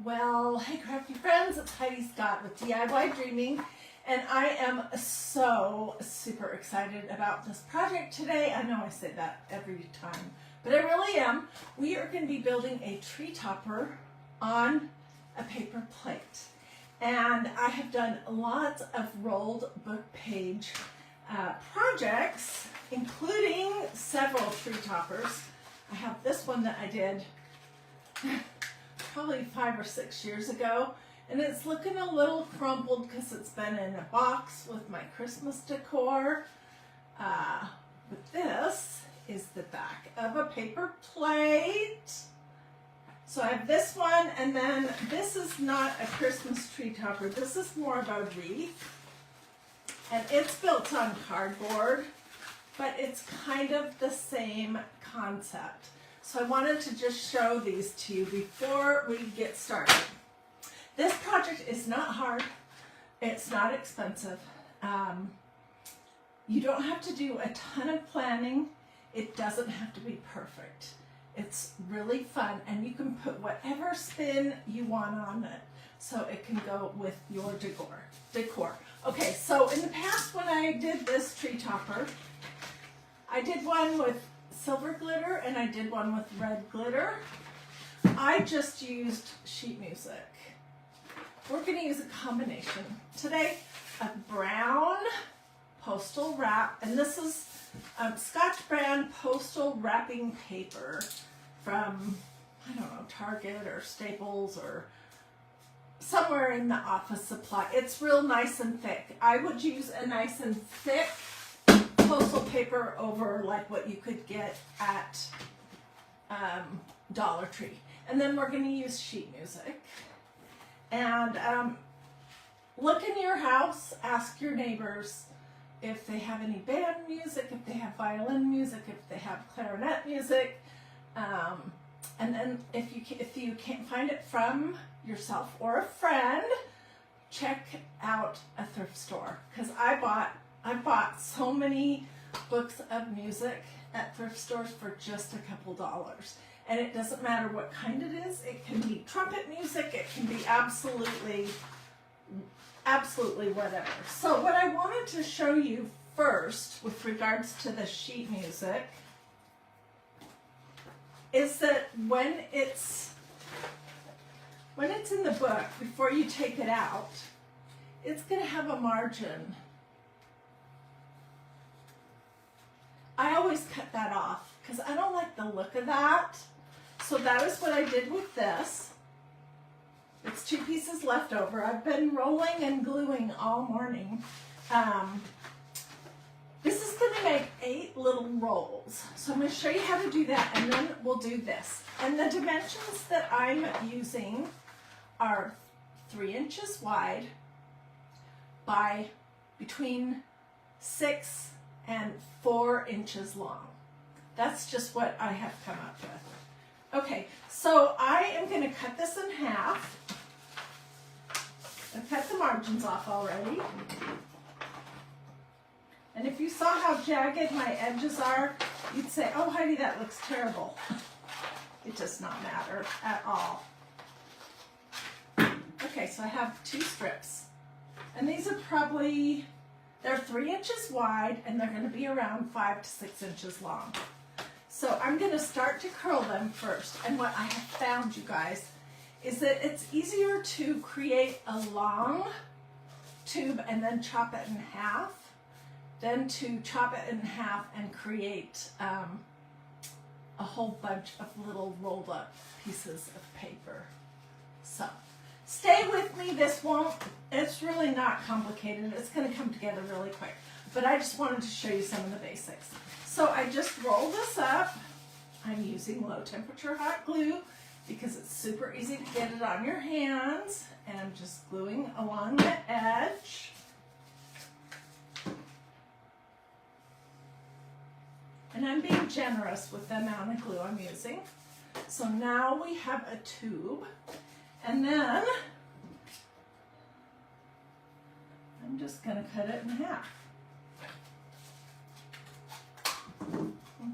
Well, hey crafty friends, it's Heidi Scott with DIY Dreaming, and I am so super excited about this project today. I know I say that every time, but I really am. We are going to be building a tree topper on a paper plate, and I have done lots of rolled book page projects, including several tree toppers. I have this one that I did probably 5 or 6 years ago, and it's looking a little crumpled because it's been in a box with my Christmas decor. But this is the back of a paper plate. So I have this one, and then this is not a Christmas tree topper. This is more of a wreath, and it's built on cardboard, but it's kind of the same concept. So I wanted to just show these to you before we get started. This project is not hard. It's not expensive. You don't have to do a ton of planning. It doesn't have to be perfect. It's really fun, and you can put whatever spin you want on it, so it can go with your decor. Okay, so in the past when I did this tree topper, I did one with silver glitter and I did one with red glitter. I just used sheet music. We're going to use a combination today of brown postal wrap, and this is Scotch brand postal wrapping paper from, I don't know, Target or Staples or somewhere in the office supply. It's real nice and thick. I would use a nice and thick postal paper over like what you could get at Dollar Tree. And then we're going to use sheet music. And look in your house, ask your neighbors if they have any band music, if they have violin music, if they have clarinet music. And then if you can't find it from yourself or a friend, check out a thrift store, because I bought so many books of music at thrift stores for just a couple dollars. And it doesn't matter what kind it is. It can be trumpet music. It can be absolutely whatever. So what I wanted to show you first with regards to the sheet music is that when it's in the book, before you take it out, it's going to have a margin. I always cut that off because I don't like the look of that. So that is what I did with this. It's 2 pieces left over. I've been rolling and gluing all morning. This is going to make 8 little rolls. So I'm going to show you how to do that, and then we'll do this. And the dimensions that I'm using are 3 inches wide by between 6 and 4 inches long. That's just what I have come up with. Okay, so I am going to cut this in half. I've cut the margins off already. And if you saw how jagged my edges are, you'd say, oh Heidi, that looks terrible. It does not matter at all. Okay, so I have 2 strips. And these are probably, they're 3 inches wide, and they're going to be around 5 to 6 inches long. So I'm going to start to curl them first. And what I have found, you guys, is that it's easier to create a long tube and then chop it in half than to chop it in half and create a whole bunch of little rolled up pieces of paper. So stay with me. It's really not complicated. It's going to come together really quick. But I just wanted to show you some of the basics. So I just roll this up. I'm using low temperature hot glue because it's super easy to get it on your hands. And I'm just gluing along the edge. And I'm being generous with the amount of glue I'm using. So now we have a tube. And then I'm just going to cut it in half.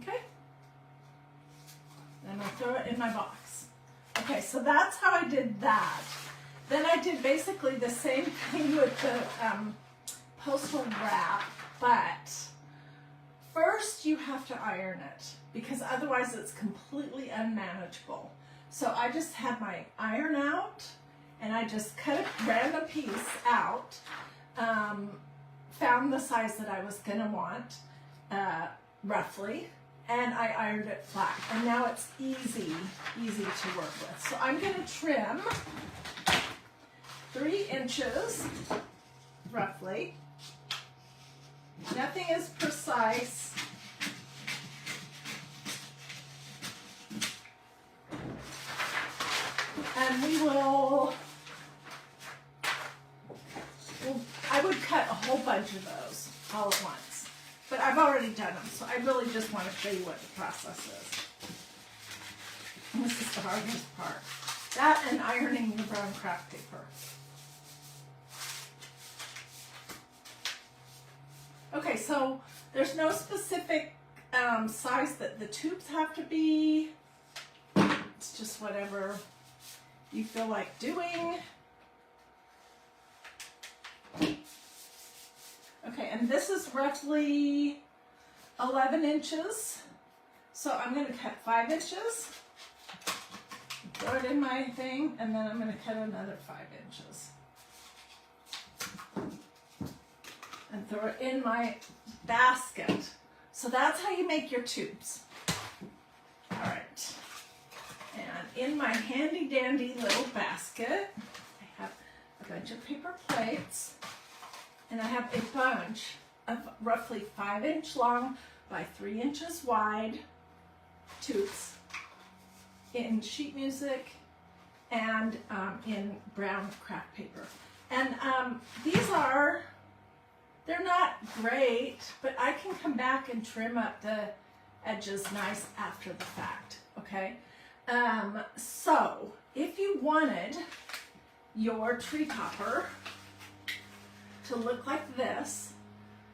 Okay. Then I'll throw it in my box. Okay, so that's how I did that. Then I did basically the same thing with the postal wrap, but first you have to iron it because otherwise it's completely unmanageable. So I just had my iron out and I just cut a random piece out, found the size that I was gonna want, roughly, and I ironed it flat. And now it's easy to work with. So I'm gonna trim 3 inches, roughly. Nothing is precise. And I would cut a whole bunch of those all at once. But I've already done them, so I really just want to show you what the process is. And this is the hardest part. That and ironing your brown craft paper. Okay, so there's no specific size that the tubes have to be. It's just whatever you feel like doing. Okay, and this is roughly 11 inches. So I'm going to cut 5 inches, throw it in my thing, and then I'm going to cut another 5 inches. And throw it in my basket. So that's how you make your tubes. All right. And in my handy dandy little basket, I have a bunch of paper plates. And I have a bunch of roughly 5-inch long by 3 inches wide tubes in sheet music and in brown craft paper. And they're not great, but I can come back and trim up the edges nice after the fact, okay? So if you wanted your tree topper to look like this,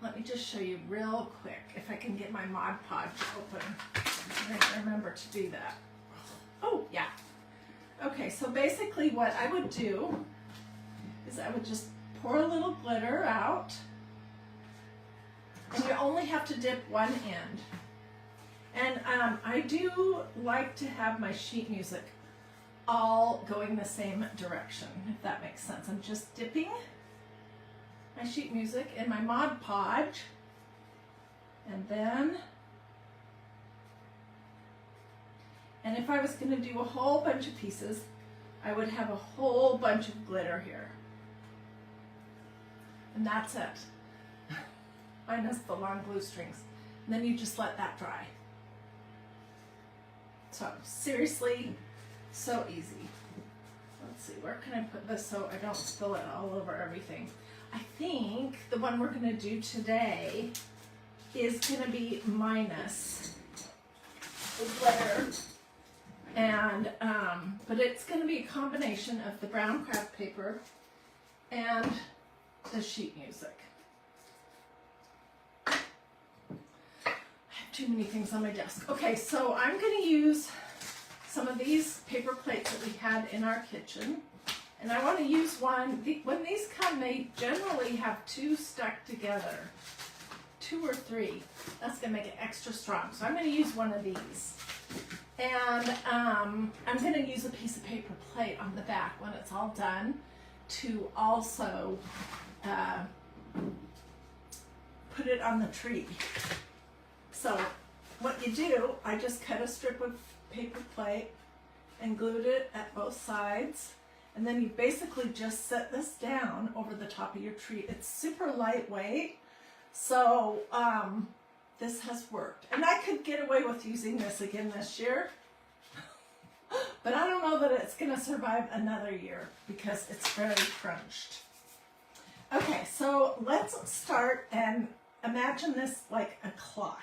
let me just show you real quick if I can get my Mod Podge open. I'm going to remember to do that. Oh, yeah. Okay, so basically what I would do is I would just pour a little glitter out, and you only have to dip one end. And I do like to have my sheet music all going the same direction, if that makes sense. I'm just dipping my sheet music in my Mod Podge, and if I was going to do a whole bunch of pieces, I would have a whole bunch of glitter here. And that's it. Minus the long glue strings. And then you just let that dry. So seriously, so easy. Let's see, where can I put this so I don't spill it all over everything? I think the one we're going to do today is going to be minus the glitter, and but it's going to be a combination of the brown craft paper and the sheet music. I have too many things on my desk. Okay, so I'm going to use some of these paper plates that we had in our kitchen. And I want to use one. When these come, they generally have 2 stuck together. 2 or 3. That's going to make it extra strong. So I'm going to use one of these. And I'm going to use a piece of paper plate on the back when it's all done to also put it on the tree. So what you do, I just cut a strip of paper plate and glued it at both sides. And then you basically just set this down over the top of your tree. It's super lightweight, so this has worked. And I could get away with using this again this year, but I don't know that it's going to survive another year because it's very crunched. Okay, so let's start and imagine this like a clock.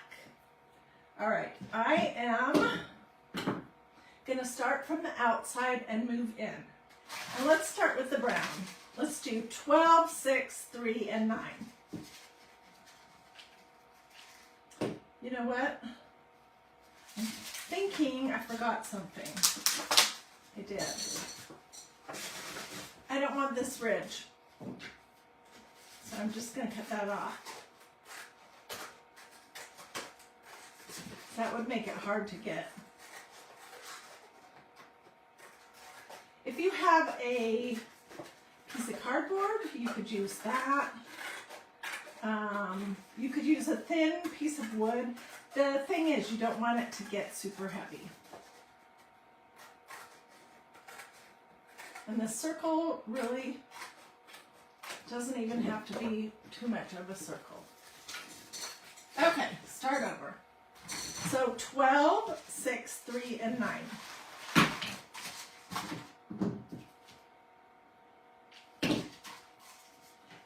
All right, I am going to start from the outside and move in. And let's start with the brown. Let's do 12, 6, 3, and 9. You know what? I'm thinking I forgot something. I did. I don't want this ridge, so I'm just going to cut that off. That would make it hard to get. If you have a piece of cardboard, you could use that. You could use a thin piece of wood. The thing is, you don't want it to get super heavy. And the circle really doesn't even have to be too much of a circle. Okay, start over. So 12, 6, 3, and 9.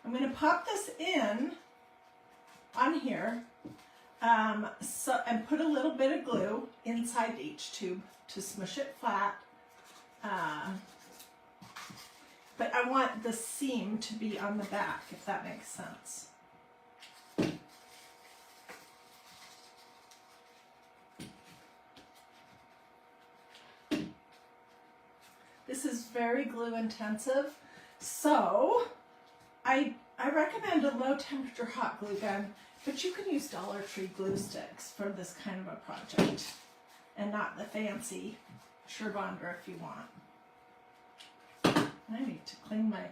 I'm going to pop this in on here and put a little bit of glue inside each tube to smush it flat. But I want the seam to be on the back, if that makes sense. This is very glue intensive, so I recommend a low temperature hot glue gun, but you can use Dollar Tree glue sticks for this kind of a project, and not the fancy Surebonder if you want. I need to clean my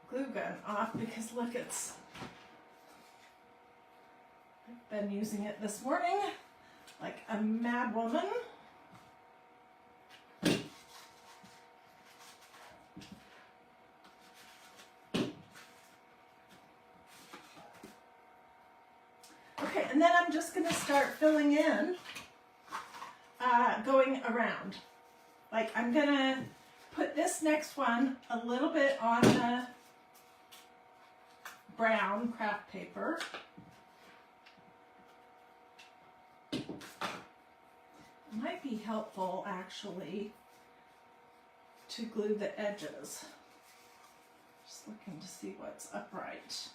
glue gun off because look, I've been using it this morning like a mad woman. Okay, and then I'm just going to start filling in, going around. Like I'm going to put this next one a little bit on the brown craft paper. It might be helpful actually to glue the edges. Just looking to see what's upright.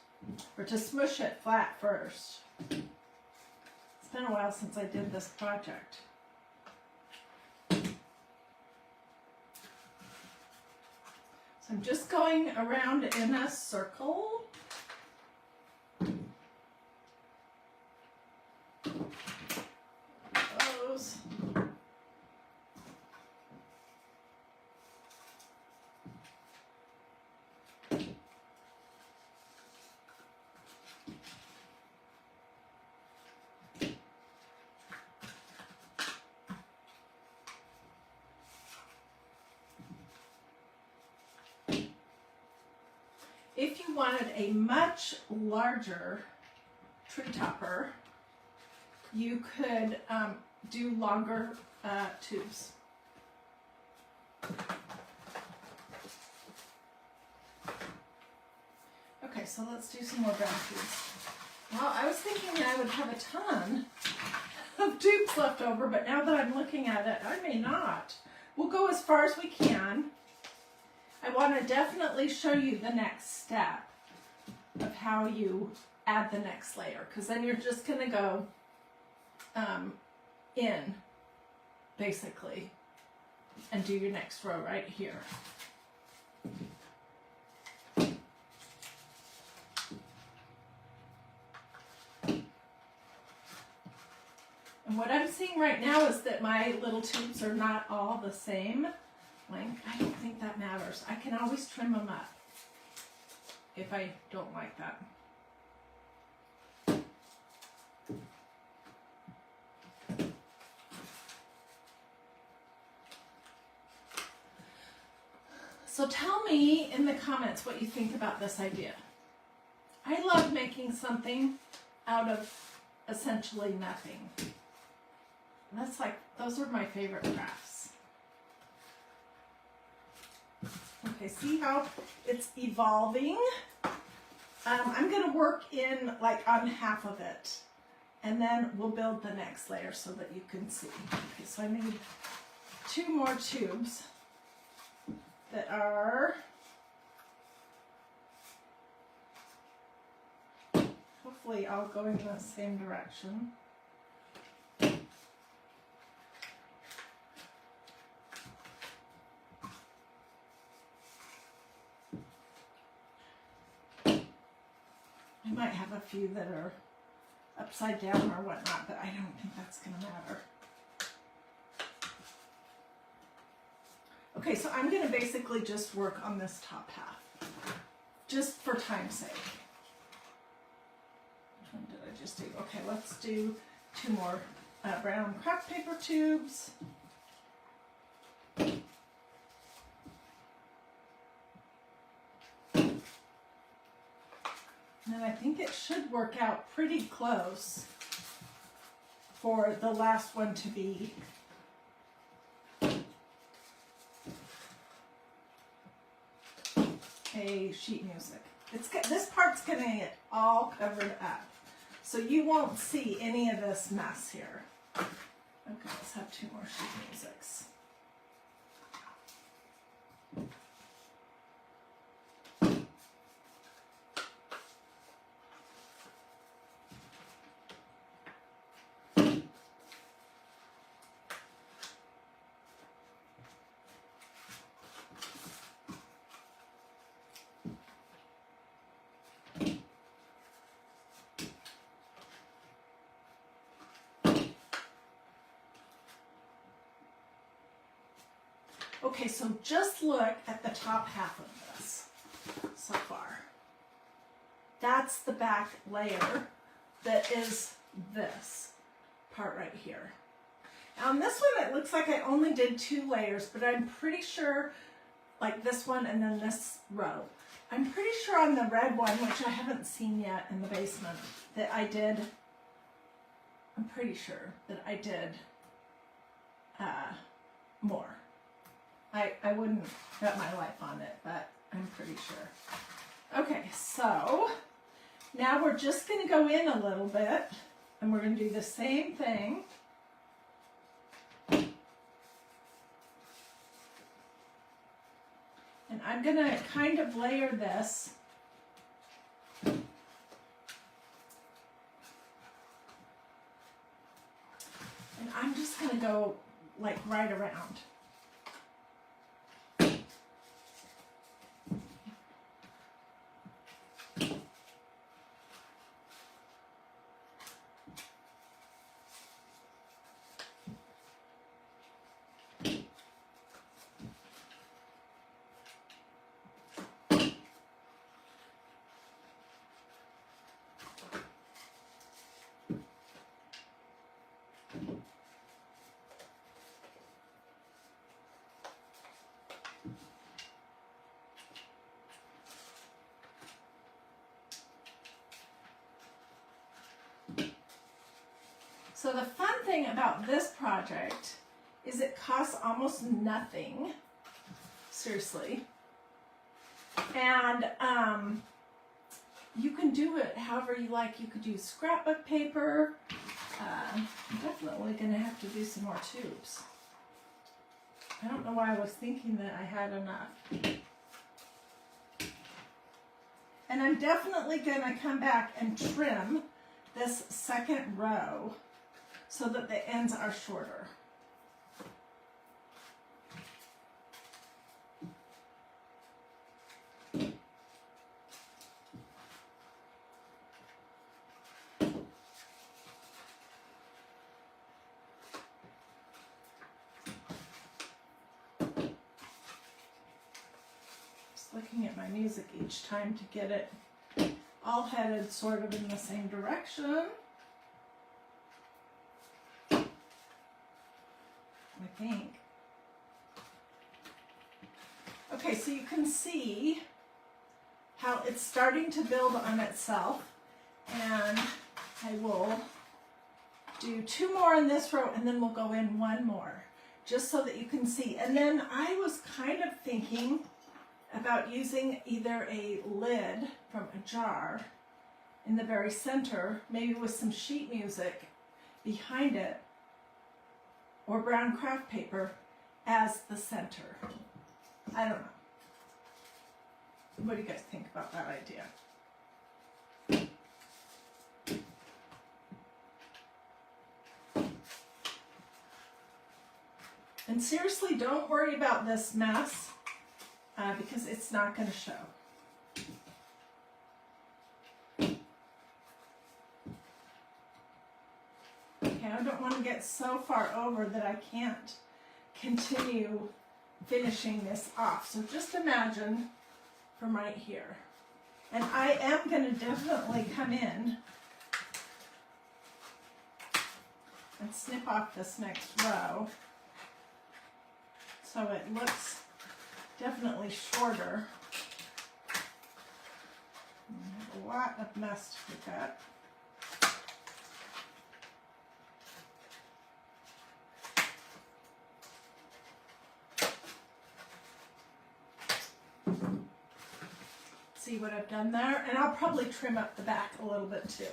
Or to smush it flat first. It's been a while since I did this project. So I'm just going around in a circle. Those. If you wanted a much larger tree topper, you could do longer tubes. Okay, so let's do some more brown tubes. Well, I was thinking that I would have a ton of tubes left over, but now that I'm looking at it, I may not. We'll go as far as we can. I want to definitely show you the next step of how you add the next layer, because then you're just going to go in, basically, and do your next row right here. And what I'm seeing right now is that my little tubes are not all the same length. I don't think that matters. I can always trim them up if I don't like that. So tell me in the comments what you think about this idea. I love making something out of essentially nothing. That's like, those are my favorite crafts. Okay, see how it's evolving? I'm going to work in like on half of it, and then we'll build the next layer so that you can see. Okay, so I need 2 more tubes that are hopefully all going in the same direction. I might have a few that are upside down or whatnot, but I don't think that's going to matter. Okay, so I'm going to basically just work on this top half, just for time's sake. Which one did I just do? Okay, let's do 2 more brown craft paper tubes. And I think it should work out pretty close for the last one to be a sheet music. This part's going to get all covered up, so you won't see any of this mess here. Okay, let's have 2 more sheet musics. Okay, so just look at the top half of this so far. That's the back layer that is this part right here. On this one, it looks like I only did 2 layers, but I'm pretty sure, like this one and then this row, I'm pretty sure on the red one, which I haven't seen yet in the basement, that I did, I'm pretty sure that I did more. I wouldn't bet my life on it, but I'm pretty sure. Okay, so now we're just going to go in a little bit, and we're going to do the same thing. And I'm going to kind of layer this. And I'm just going to go like right around. So the fun thing about this project is it costs almost nothing, seriously, and you can do it however you like. You could use scrapbook paper. I'm definitely going to have to do some more tubes. I don't know why I was thinking that I had enough. And I'm definitely going to come back and trim this second row so that the ends are shorter. Just looking at my music each time to get it all headed sort of in the same direction. I think. Okay, so you can see how it's starting to build on itself, and I will do 2 more in this row and then we'll go in 1 more just so that you can see. And then I was kind of thinking about using either a lid from a jar in the very center, maybe with some sheet music behind it, or brown craft paper as the center. I don't know. What do you guys think about that idea? And seriously, don't worry about this mess because it's not going to show. Okay, I don't want to get so far over that I can't continue finishing this off. So just imagine from right here. And I am going to definitely come in and snip off this next row so it looks definitely shorter. I have a lot of mess to pick up. See what I've done there? And I'll probably trim up the back a little bit too.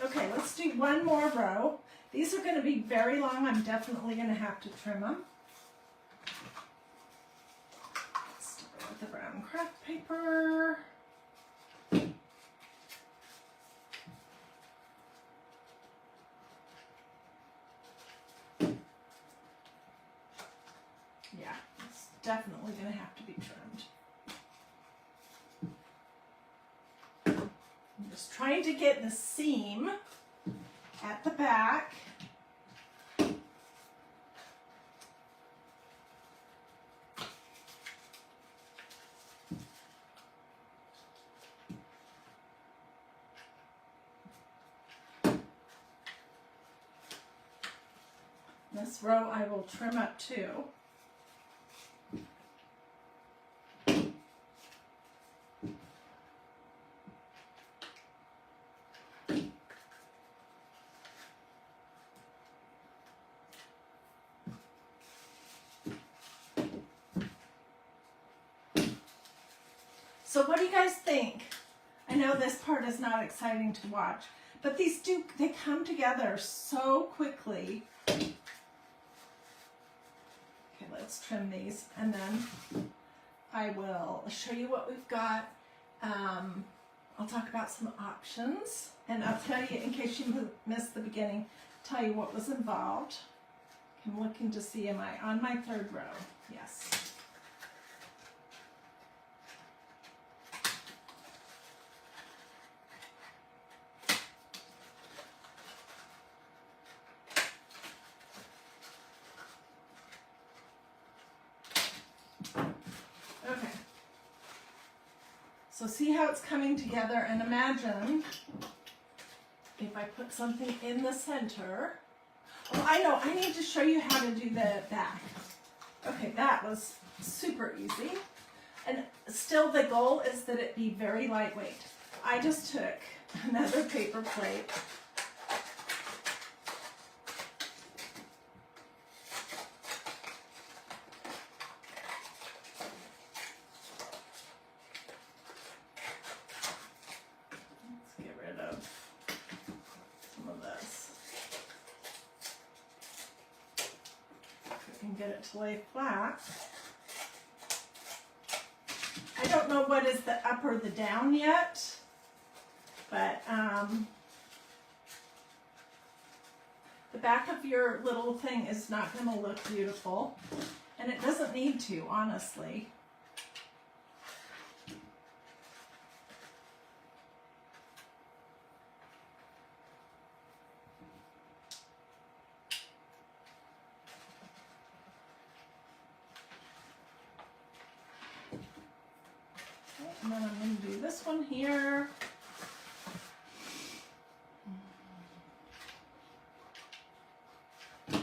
Okay, let's do one more row. These are going to be very long. I'm definitely going to have to trim them. Let's start with the brown craft paper. Yeah, it's definitely going to have to be trimmed. I'm just trying to get the seam at the back. This row I will trim up too. So what do you guys think? I know this part is not exciting to watch, but they come together so quickly. Okay, let's trim these and then I will show you what we've got. I'll talk about some options and I'll tell you, in case you missed the beginning, tell you what was involved. I'm looking to see, am I on my third row? Yes. Okay, so see how it's coming together, and imagine if I put something in the center. Oh, I know, I need to show you how to do the back. Okay, that was super easy. And still the goal is that it be very lightweight. I just took another paper plate. Get it to lay flat. I don't know what is the up or the down yet, but the back of your little thing is not going to look beautiful, and it doesn't need to, honestly. And then I'm going to do this one here. I'll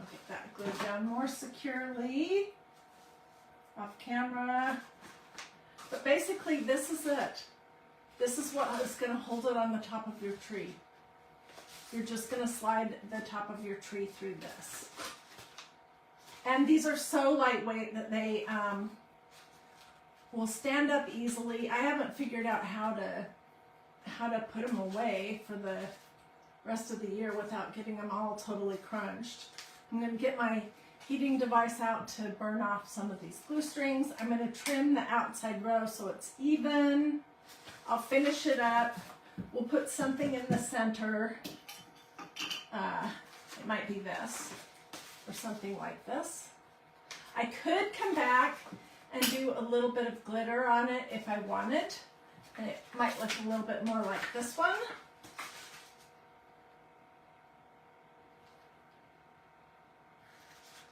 get that glued down more securely off camera. But basically this is it. This is what is going to hold it on the top of your tree. You're just going to slide the top of your tree through this. And these are so lightweight that they will stand up easily. I haven't figured out how to put them away for the rest of the year without getting them all totally crunched. I'm going to get my heating device out to burn off some of these glue strings. I'm going to trim the outside row so it's even. I'll finish it up. We'll put something in the center. It might be this or something like this. I could come back and do a little bit of glitter on it if I want it. And it might look a little bit more like this one.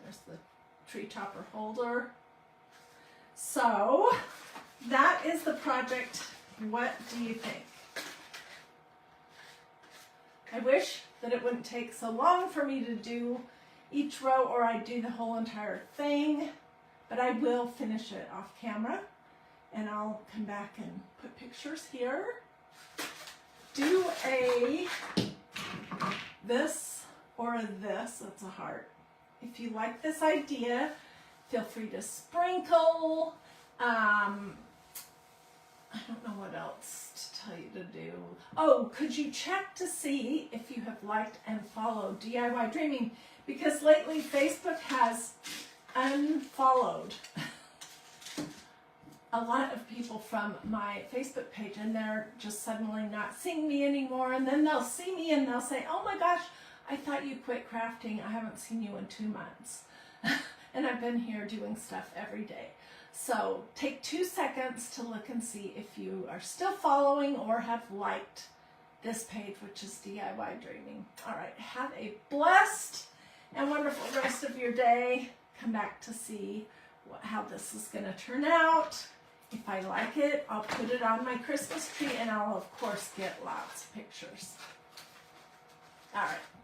There's the tree topper holder. So that is the project. What do you think? I wish that it wouldn't take so long for me to do each row, or I'd do the whole entire thing, but I will finish it off camera, and I'll come back and put pictures here. Do a this or a this. That's a heart. If you like this idea, feel free to sprinkle. I don't know what else to tell you to do. Oh, could you check to see if you have liked and followed DIY Dreaming? Because lately Facebook has unfollowed a lot of people from my Facebook page, and they're just suddenly not seeing me anymore. And then they'll see me and they'll say, oh my gosh, I thought you quit crafting. I haven't seen you in 2 months. And I've been here doing stuff every day. So take 2 seconds to look and see if you are still following or have liked this page, which is DIY Dreaming. All right, have a blessed and wonderful rest of your day. Come back to see how this is going to turn out. If I like it, I'll put it on my Christmas tree, and I'll of course get lots of pictures. All right.